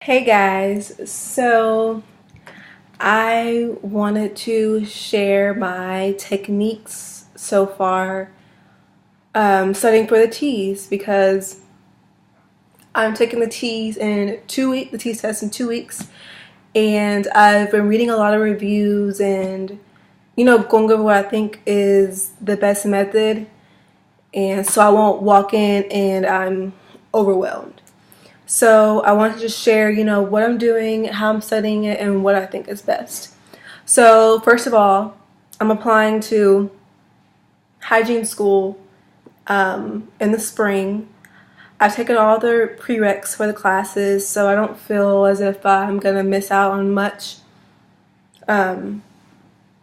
Hey guys, so I wanted to share my techniques so far studying for the TEAS because I'm taking the TEAS in 2 weeks, the TEAS test in 2 weeks, and I've been reading a lot of reviews and going over what I think is the best method, and so I won't walk in and I'm overwhelmed. So I wanted to just share, what I'm doing, how I'm studying it, and what I think is best. So first of all, I'm applying to hygiene school in the spring. I've taken all the prereqs for the classes, so I don't feel as if I'm going to miss out on much. Like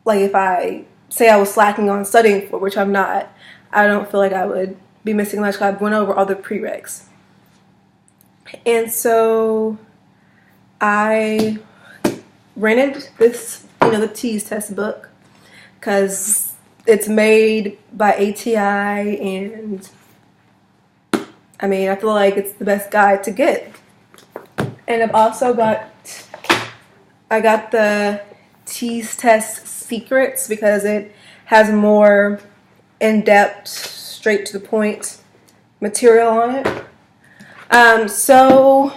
if I say I was slacking on studying for, which I'm not, I don't feel like I would be missing much because I've went over all the prereqs. And so I rented this, the TEAS test book because it's made by ATI, and I feel like it's the best guide to get. And I got the TEAS test secrets because it has more in-depth, straight to the point material on it. So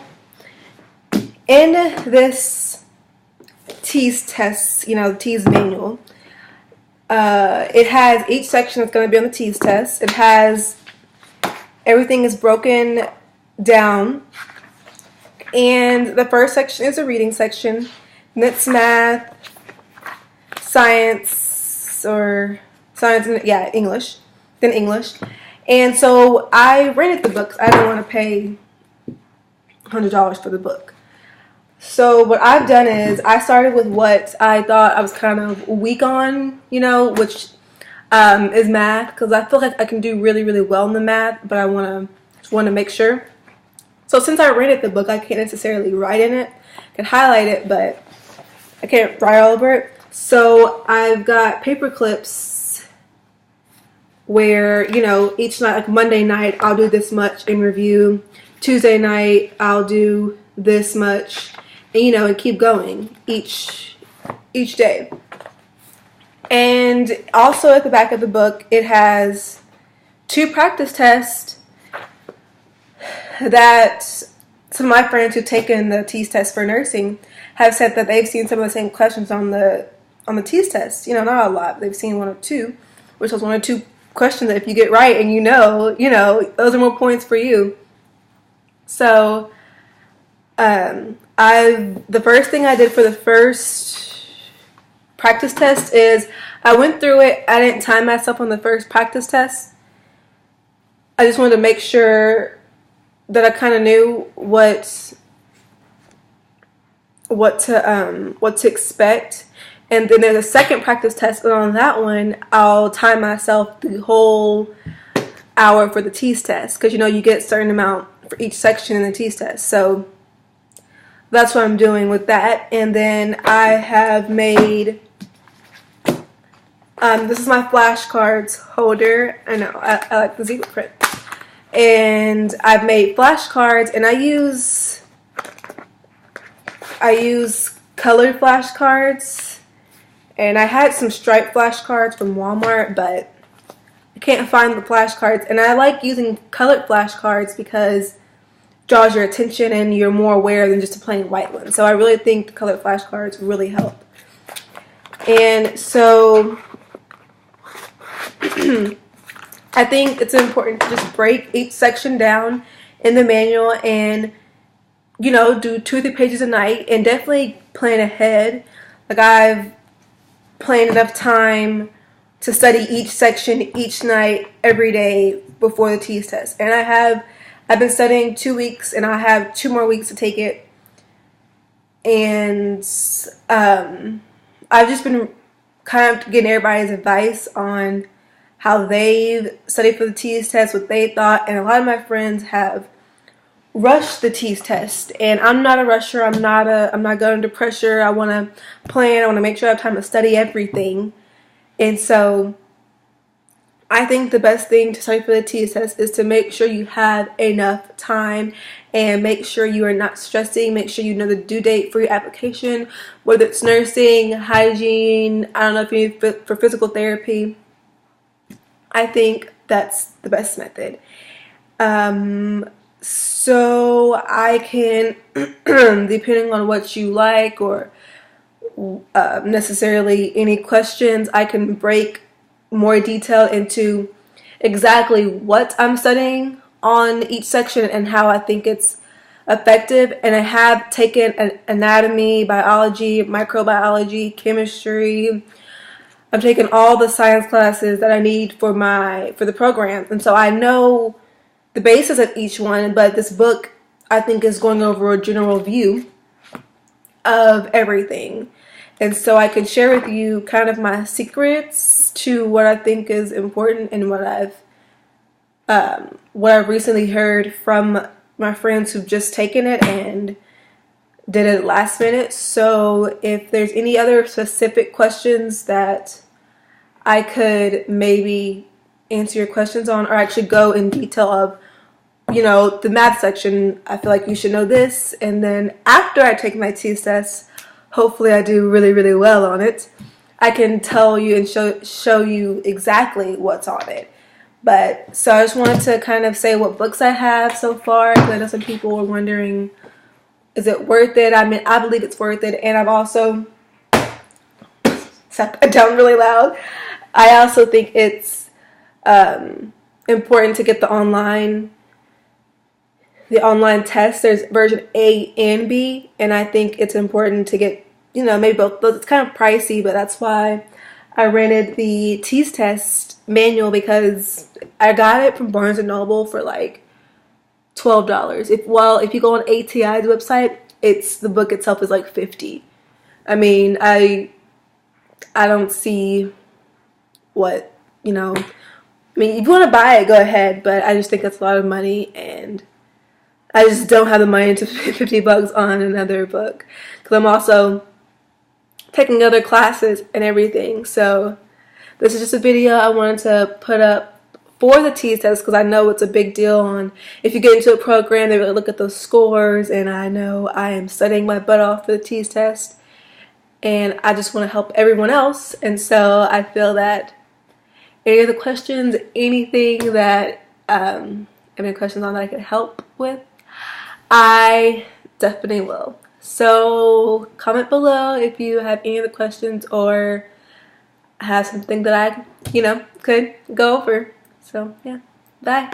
in this TEAS test, the TEAS manual, it has each section that's going to be on the TEAS test. It has everything is broken down, and the first section is a reading section, and it's math, English, then English. And so I rented the books. I didn't want to pay $100 for the book. So what I've done is I started with what I thought I was kind of weak on, which is math, because I feel like I can do really, really well in the math, but I want to make sure. So since I rented the book, I can't necessarily write in it. I can highlight it, but I can't write all over it. So I've got paper clips where, each night, like Monday night, I'll do this much in review. Tuesday night, I'll do this much, and keep going each day. And also at the back of the book, it has 2 practice tests that some of my friends who've taken the TEAS test for nursing have said that they've seen some of the same questions on the TEAS test. Not a lot. They've seen 1 or 2, which was 1 or 2 questions that if you get right and those are more points for you. So the first thing I did for the first practice test is I went through it. I didn't time myself on the first practice test. I just wanted to make sure that I kind of knew what to expect. And then there's a second practice test, and on that one, I'll time myself the whole hour for the TEAS test, because you get a certain amount for each section in the TEAS test. So that's what I'm doing with that. And then I have made this is my flashcards holder. I know I like the zebra print, and I've made flashcards, and I use colored flashcards. And I had some striped flashcards from Walmart, but I can't find the flashcards. And I like using colored flashcards because it draws your attention and you're more aware than just a plain white one. So I really think the colored flashcards really help. And so I think it's important to just break each section down in the manual and, do 2 or 3 pages a night, and definitely plan ahead. Like I've planned enough time to study each section each night every day before the TEAS test. And I've been studying 2 weeks, and I have 2 more weeks to take it. And I've just been kind of getting everybody's advice on how they've studied for the TEAS test, what they thought, and a lot of my friends have rushed the TEAS test, and I'm not a rusher. I'm not going under pressure. I want to plan. I want to make sure I have time to study everything. And so I think the best thing to study for the TEAS test is to make sure you have enough time and make sure you are not stressing. Make sure you know the due date for your application, whether it's nursing, hygiene, I don't know if you need for physical therapy. I think that's the best method. So I can, depending on what you like or necessarily any questions, I can break more detail into exactly what I'm studying on each section and how I think it's effective. And I have taken anatomy, biology, microbiology, chemistry. I've taken all the science classes that I need for the program, and so I know the basis of each one. But this book, I think, is going over a general view of everything. And so I can share with you kind of my secrets to what I think is important and what I've recently heard from my friends who've just taken it and did it last minute. So if there's any other specific questions that I could maybe answer your questions on, or actually go in detail of, the math section, I feel like you should know this. And then after I take my TEAS test, hopefully I do really, really well on it, I can tell you and show you exactly what's on it. But so I just wanted to kind of say what books I have so far, because I know some people were wondering, is it worth it? I mean, I believe it's worth it. And I've also sat down really loud. I also think it's important to get the online test. There's version A and B, and I think it's important to get, maybe both. It's kind of pricey, but that's why I rented the TEAS test manual, because I got it from Barnes & Noble for like $12. If you go on ATI's website, the book itself is like $50. I mean, I don't see what, I mean, if you want to buy it, go ahead, but I just think that's a lot of money, and I just don't have the money to spend $50 on another book, because I'm also taking other classes and everything. So this is just a video I wanted to put up for the TEAS test, because I know it's a big deal. On if you get into a program, they really look at those scores, and I know I am studying my butt off for the TEAS test, and I just want to help everyone else. And so I feel that any of the questions, anything that any questions on that I could help with, I definitely will. So comment below if you have any other questions or have something that I, could go over. So yeah, bye.